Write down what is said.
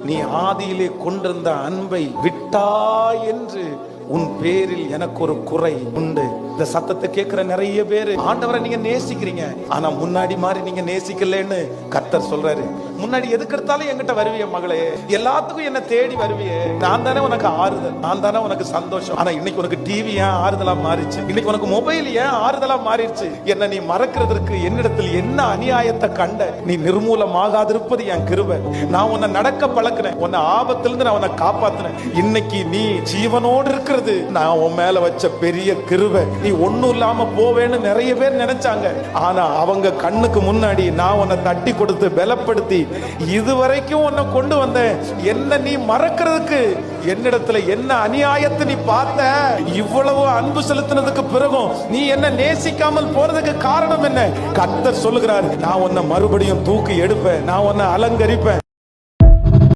நீ ஆதியிலே கொண்டிருந்த அன்பை விட்டா என்று உன் பேரில் எனக்கு ஒரு குறை உண்டு. இந்த சத்தத்தை கேட்கிற நிறைய பேரு ஆண்டவரை நீங்க நேசிக்கிறீங்க, ஆனா முன்னாடி மாதிரி நீங்க நேசிக்கலன்னு கர்த்தர் சொல்றாரு. முன்னாடி எதுக்கு எடுத்தாலும் என்கிட்ட வருவிய மகளே, எல்லாத்துக்கும் என்ன தேடி வருவிய, நான் தானே உனக்கு ஆறுதல், நான் தானே உனக்கு சந்தோஷம். ஆனா இன்னைக்கு உனக்கு டிவி ஏன் ஆறுதலா மாறிச்சு, இன்னைக்கு உனக்கு மொபைல் ஏன் ஆறுதலா மாறிடுச்சு? என்ன நீ மறக்கிறதுக்கு என்னிடத்தில் என்ன அநியாயத்தை கண்ட? நீ நிர்மூலமாகாதிருப்பது என் கிருபை. நான் உன்னை நடக்க பழக்கிறேன், உன்னை ஆபத்திலிருந்து நான் உன்னை காப்பாத்தினேன். இன்னைக்கு நீ ஜீவனோடு இருக்கிறது நான் உன் மேல வச்ச பெரிய கிருபை. நீ ஒண்ணும் இல்லாம போவேன்னு நிறைய பேர் நினைச்சாங்க, ஆனா அவங்க கண்ணுக்கு முன்னாடி நான் உன்னை தட்டி கொடுத்து பலப்படுத்தி இதுவரைக்கும் உன்னை கொண்டு வந்தேன். என்ன நீ மறக்கிறதுக்கு என்னிடத்துல என்ன அநியாயத்தை நீ பார்த்த? இவ்வளவு அன்பு செலுத்தினதுக்கு பிறகும் நீ என்ன நேசிக்காமல் போறதுக்கு காரணம் என்ன? கர்த்தர் சொல்லுகிறார், நான் உன்னை மறுபடியும் தூக்கி எடுப்பேன், நான் உன்னை அலங்கரிப்பேன்.